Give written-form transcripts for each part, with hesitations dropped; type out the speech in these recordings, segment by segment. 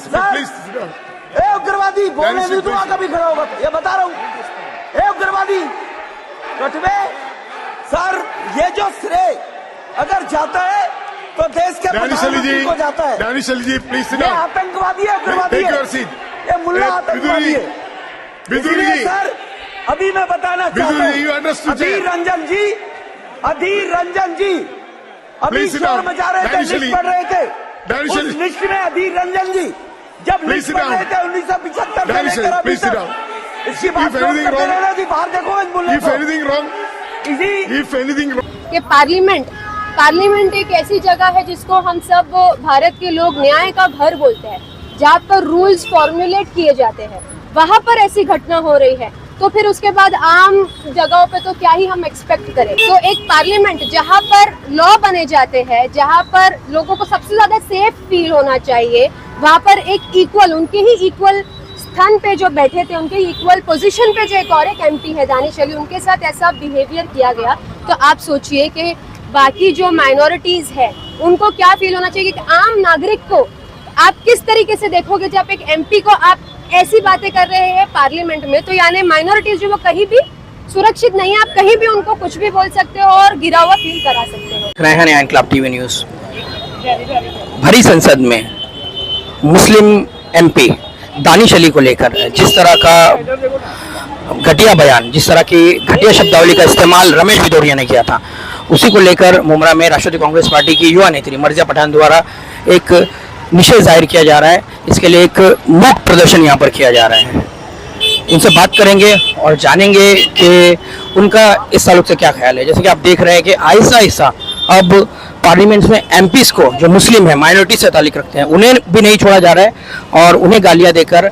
Please. ए उग्रवादी बोलने नहीं दूंगा कभी खड़ा होगा, ये बता रहा हूँ। ए उग्रवादी कटवे सर, ये जो श्रेय अगर जाता है तो देश के प्रधानमंत्री को जाता है। दानिश अली जी प्लीज। ये आतंकवादी है, उग्रवादी है, ये मुल्ला आतंकवादी है। बिदुरी सर अभी मैं बताना चाहता हूँ, अधीर रंजन जी अभी शोर मचा रहे थे, लिस्ट पढ़ रहे थे। उस लिस्ट में अधीर रंजन जी जब लिस्ट पढ़ रहे थे 1975 से लेकर अभी तक, इसकी बात करते रहना जी। बाहर देखो इस मुल्ले को। कि पार्लियामेंट एक ऐसी जगह है जिसको हम सब भारत के लोग न्याय का घर बोलते हैं, जहाँ पर रूल्स फॉर्मुलेट किए जाते हैं। वहाँ पर ऐसी घटना हो रही है तो फिर उसके बाद आम जगहों पे तो क्या ही हम एक्सपेक्ट करें। तो एक पार्लियामेंट जहाँ पर लॉ बने जाते हैं, जहाँ पर लोगों को सबसे ज्यादा सेफ फील होना चाहिए, वहाँ पर एक इक्वल, उनके ही इक्वल स्थान पे जो बैठे थे, उनके इक्वल पोजीशन पे जो एक एमपी है दानिश अली, उनके साथ ऐसा बिहेवियर किया गया। तो आप सोचिए कि बाकी जो माइनॉरिटीज है उनको क्या फील होना चाहिए कि आम नागरिक को आप किस तरीके से देखोगे जब एक एमपी को आप ऐसी बातें कर रहे हैं पार्लियामेंट में। तो यानी माइनॉरिटीज जो वो कहीं भी सुरक्षित नहीं है, आप कहीं भी उनको कुछ भी बोल सकते हो और गिरा हुआ फील करा सकते हो। रेहान इनकलाब टीवी न्यूज़। भरी संसद में मुस्लिम एमपी दानिश अली को लेकर जिस तरह का घटिया बयान, जिस तरह की घटिया शब्दावली का इस्तेमाल रमेश भिदोरिया ने किया था, उसी को लेकर मुमरा में राष्ट्रवादी कांग्रेस पार्टी की युवा नेत्री मर्जिया पठान द्वारा एक निषेध जाहिर किया जा रहा है। इसके लिए एक मूक प्रदर्शन यहाँ पर किया जा रहा है। उनसे बात करेंगे और जानेंगे कि उनका इस ताल्लुक से क्या ख्याल है। जैसे कि आप देख रहे हैं कि आहिस्ता आहिस्ता अब पार्लियामेंट में एमपीज को जो मुस्लिम है, माइनॉरिटी से ताल्लुक रखते हैं, उन्हें भी नहीं छोड़ा जा रहा है और उन्हें गालियाँ देकर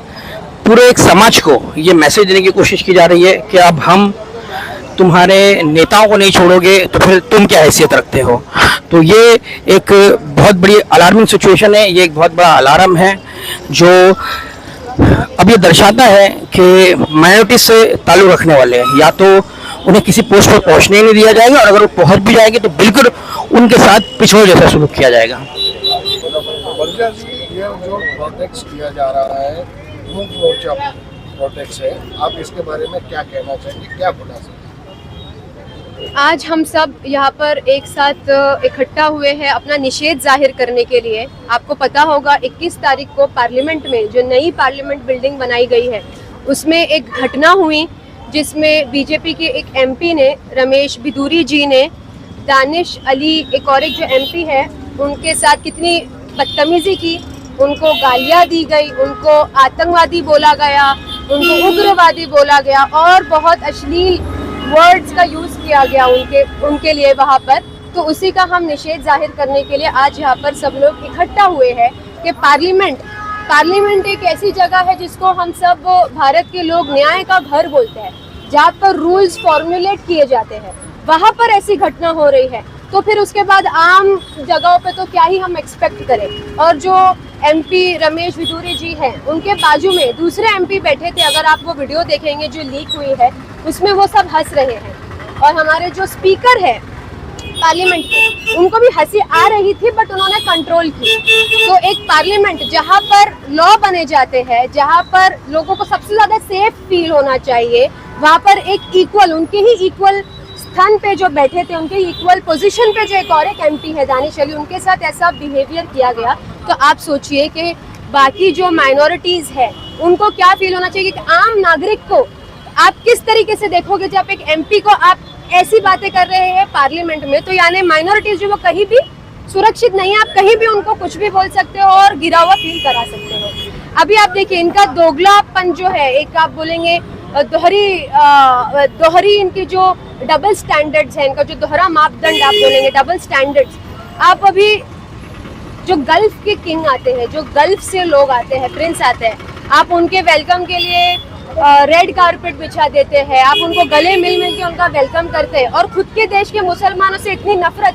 पूरे एक समाज को ये मैसेज देने की कोशिश की जा रही है कि अब हम तुम्हारे नेताओं को नहीं छोड़ोगे तो फिर तुम क्या हैसियत रखते हो। तो ये एक बहुत बड़ी अलार्मिंग सिचुएशन है, ये एक बहुत बड़ा अलार्म है जो अब ये दर्शाता है कि माइनॉरिटी से ताल्लुक रखने वाले या तो उन्हें किसी पोस्ट पर पहुंचने नहीं दिया जाएगा और अगर वो पहुंच भी जाएंगे तो बिल्कुल उनके साथ पिछड़ों जैसा सलूक किया जाएगा। ये जो प्रोटेक्ट किया जा रहा है, मूक मोर्चा प्रोटेक्ट है, आप इसके बारे में क्या कहना चाहेंगे, क्या बोला सकते? आज हम सब यहाँ पर एक साथ इकट्ठा हुए हैं अपना निषेध जाहिर करने के लिए। आपको पता होगा 21 तारीख को पार्लियामेंट में जो नई पार्लियामेंट बिल्डिंग बनाई गई है उसमें एक घटना हुई जिसमें बीजेपी के एक एमपी ने, रमेश भिदुरी जी ने, दानिश अली एक और एक जो एमपी है उनके साथ कितनी बदतमीजी की, उनको गालियाँ दी गई, उनको आतंकवादी बोला गया, उनको उग्रवादी बोला गया और बहुत अश्लील वर्ड्स का यूज किया गया उनके लिए वहाँ पर। तो उसी का हम निषेध जाहिर करने के लिए आज यहाँ पर सब लोग इकट्ठा हुए हैं कि पार्लियामेंट एक ऐसी जगह है जिसको हम सब भारत के लोग न्याय का घर बोलते हैं, जहाँ पर रूल्स फॉर्मुलेट किए जाते हैं। वहाँ पर ऐसी घटना हो रही है तो फिर उसके बाद आम जगहों पे तो क्या ही हम एक्सपेक्ट करें। और जो एमपी रमेश भिदुरी जी हैं उनके बाजू में दूसरे एमपी बैठे थे, अगर आप वो वीडियो देखेंगे जो लीक हुई है उसमें वो सब हंस रहे हैं और हमारे जो स्पीकर है पार्लियामेंट के उनको भी हंसी आ रही थी बट उन्होंने कंट्रोल की। तो एक पार्लियामेंट जहां पर लॉ बने जाते हैं, जहां पर लोगों को सबसे ज्यादा सेफ फील होना चाहिए, वहां पर एक इक्वल, उनके ही इक्वल स्थान पे जो बैठे थे, उनके इक्वल पोजीशन पे जो एक एमपी है दानिश अली, उनके साथ ऐसा बिहेवियर किया गया। तो आप सोचिए कि बाकी जो माइनॉरिटीज है उनको क्या फील होना चाहिए कि आम नागरिक को आप किस तरीके से देखोगे जब एक एमपी को आप ऐसी बातें कर रहे हैं पार्लियामेंट में। तो यानी माइनॉरिटीज जो वो कहीं भी सुरक्षित नहीं है, आप कहीं भी उनको कुछ भी बोल सकते हो और गिरा हुआ फील करा सकते हो। अभी आप देखिए इनका दोगलापन जो है, एक आप बोलेंगे दोहरी इनकी जो डबल स्टैंडर्ड्स है, इनका जो दोहरा मापदंड आप बोलेंगे, डबल स्टैंडर्ड्स। आप अभी जो गल्फ के किंग आते हैं, जो गल्फ से लोग आते हैं, प्रिंस आते हैं, आप उनके वेलकम के लिए रेड कारपेट बिछा देते हैं, आप उनको गले मिल के उनका वेलकम करते हैं और खुद के देश के मुसलमानों से इतनी नफरत,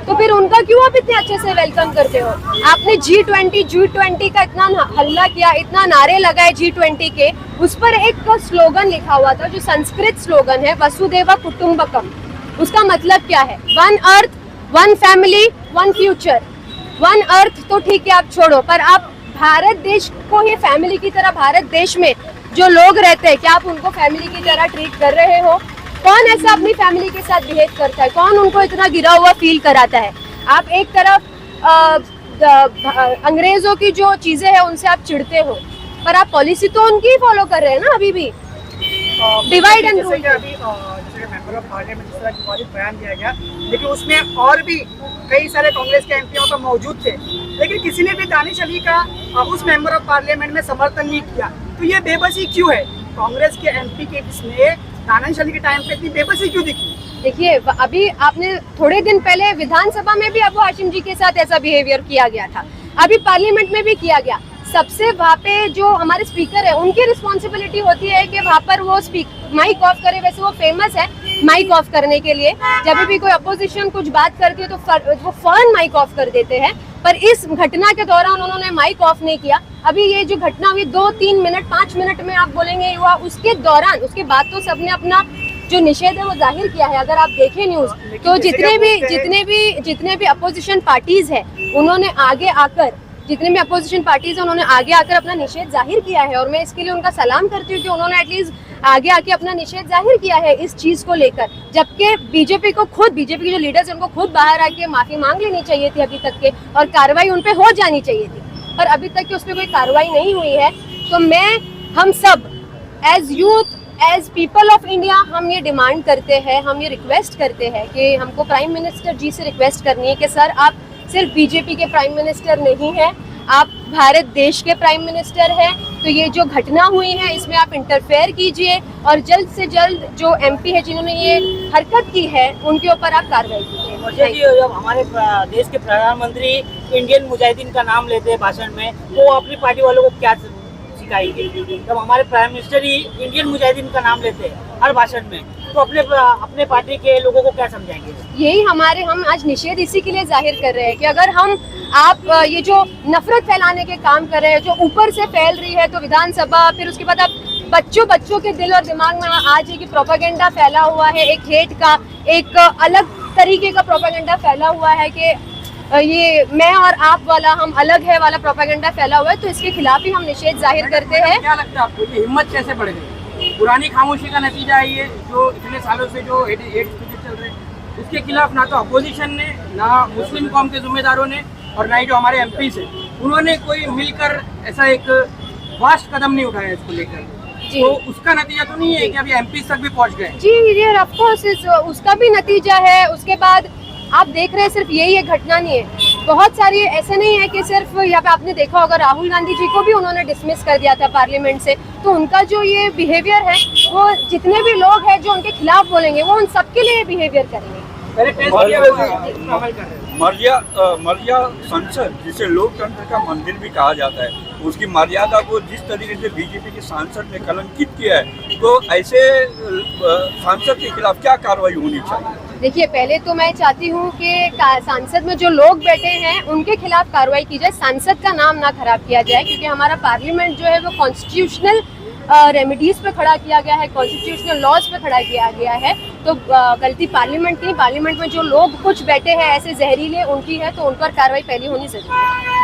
तो फिर उनका क्यों आप इतने अच्छे से वेलकम करते हो। आपने G20 का इतना हल्ला किया, इतना नारे लगाए G20 के, उस पर एक स्लोगन लिखा हुआ था जो संस्कृत स्लोगन है, वसुदेव कुटुंबकम। उसका मतलब क्या है? One earth, one family, one future. One earth तो ठीक है आप छोड़ो, पर आप भारत देश को ही फैमिली की तरह, भारत देश में जो लोग रहते हैं क्या आप उनको फैमिली की तरह ट्रीट कर रहे हो? कौन ऐसा अपनी फैमिली के साथ बिहेव करता है? कौन उनको इतना गिरा हुआ फील कराता है? आप एक तरफ अंग्रेजों की जो चीजें हैं उनसे आप चिढ़ते हो, पर आप पॉलिसी तो उनकी ही फॉलो कर रहे हैं ना अभी भी। Divide and rule. जैसे कि मेंबर ऑफ पार्लियामेंट जिस तरह की वाजिब बयान दिया गया, लेकिन उसमें और भी कई सारे कांग्रेस के एमपी तो मौजूद थे, लेकिन किसी ने भी दानिश अली का उस मेंबर ऑफ पार्लियामेंट में समर्थन नहीं किया। तो ये बेबसी क्यों है? कांग्रेस के एमपी के इसमें दानिश अली के टाइम पे इतनी बेबसी क्यों दिखी? देखिए, अभी आपने थोड़े दिन पहले विधानसभा में भी अबू हाशिम जी के साथ ऐसा बिहेवियर किया गया था, अभी पार्लियामेंट में भी किया गया। सबसे वहाँ पे जो हमारे स्पीकर है उनकी रिस्पॉन्सिबिलिटी होती है कि वहाँ पर वो माइक ऑफ करे। वैसे वो फेमस है माइक ऑफ करने के लिए, जब भी कोई अपोजिशन कुछ बात करती है तो वो फौरन माइक ऑफ कर देते हैं, पर इस घटना के दौरान उन्होंने माइक ऑफ नहीं किया। अभी ये जो घटना हुई 2-3 मिनट 5 मिनट में आप बोलेंगे हुआ, उसके दौरान उसके बाद तो सबने अपना जो निषेध है वो जाहिर किया है। अगर आप देखें न्यूज तो जितने भी अपोजिशन पार्टीज है उन्होंने आगे आकर उन्होंने आगे आकर अपना निषेध जाहिर किया है, और मैं इसके लिए उनका सलाम करती हूँ कि उन्होंने एटलीस्ट आगे आके अपना निषेध जाहिर किया है इस चीज को लेकर। जबकि बीजेपी के जो लीडर्स हैं उनको खुद बाहर आके माफी मांग लेनी चाहिए थी अभी तक के, और कार्रवाई उन पे हो जानी चाहिए थी, पर अभी तक की उस पर कोई कार्रवाई नहीं हुई है। तो हम सब as youth, as people of India हम ये डिमांड करते हैं, हम ये रिक्वेस्ट करते हैं कि हमको प्राइम मिनिस्टर जी से रिक्वेस्ट करनी है कि सर आप सिर्फ बीजेपी के प्राइम मिनिस्टर नहीं हैं, आप भारत देश के प्राइम मिनिस्टर हैं। तो ये जो घटना हुई है इसमें आप इंटरफेयर कीजिए, और जल्द से जल्द जो एमपी है जिन्होंने ये हरकत की है उनके ऊपर आप कार्रवाई कीजिए। जब हमारे देश के प्रधानमंत्री इंडियन मुजाहिदीन का नाम लेते हैं भाषण में, वो अपनी पार्टी वालों को क्या सिखाएंगे? जब हमारे प्राइम मिनिस्टर ही इंडियन मुजाहिदीन का नाम लेते हैं हर भाषण में, तो अपने पार्टी के लोगों को क्या समझाएंगे? यही हम आज निषेध इसी के लिए जाहिर कर रहे हैं कि अगर आप ये जो नफरत फैलाने के काम कर रहे हैं जो ऊपर से फैल रही है, तो विधानसभा, फिर उसके बाद आप बच्चों के दिल और दिमाग में आज ये कि प्रोपेगेंडा फैला हुआ है, एक हेट का, एक अलग तरीके का प्रोपेगेंडा फैला हुआ है कि ये मैं और आप वाला, हम अलग है वाला प्रोपेगेंडा फैला हुआ है, तो इसके खिलाफ ही हम निषेध जाहिर करते हैं। क्या लगता है आपको ये हिम्मत कैसे बढ़ गई? पुरानी खामोशी का नतीजा है ये, जो इतने सालों से जो हेट स्पीच चल रहे हैं उसके खिलाफ ना तो अपोजिशन ने, ना मुस्लिम कौम के जिम्मेदारों ने, और ना ही जो हमारे एमपी से उन्होंने कोई मिलकर ऐसा एक वास्ट कदम नहीं उठाया इसको लेकर। तो उसका नतीजा तो नहीं है कि अभी एमपी तक भी पहुंच गए? जी ये ऑफ कोर्स उसका भी नतीजा है। उसके बाद आप देख रहे हैं सिर्फ यही एक घटना नहीं है, बहुत सारी, ऐसे नहीं है कि सिर्फ यहाँ पे आपने देखा होगा राहुल गांधी जी को भी उन्होंने डिसमिस कर दिया था पार्लियामेंट से। तो उनका जो ये बिहेवियर है वो जितने भी लोग हैं जो उनके खिलाफ बोलेंगे वो उन सबके लिए बिहेवियर करेंगे। मर्यादा संसद जिसे लोकतंत्र का मंदिर भी कहा जाता है, उसकी मर्यादा को जिस तरीके से बीजेपी के सांसद ने कलंकित किया है, तो ऐसे सांसद के खिलाफ क्या कार्रवाई होनी चाहिए? देखिए, पहले तो मैं चाहती हूँ कि सांसद में जो लोग बैठे हैं उनके खिलाफ कार्रवाई की जाए, सांसद का नाम ना खराब किया जाए, क्योंकि हमारा पार्लियामेंट जो है वो कॉन्स्टिट्यूशनल रेमेडीज पे खड़ा किया गया है, कॉन्स्टिट्यूशनल लॉज पे खड़ा किया गया है। तो गलती पार्लियामेंट की, पार्लियामेंट में जो लोग कुछ बैठे हैं ऐसे जहरीले उनकी है, तो उन पर कार्रवाई पहली होनी जरूरी है।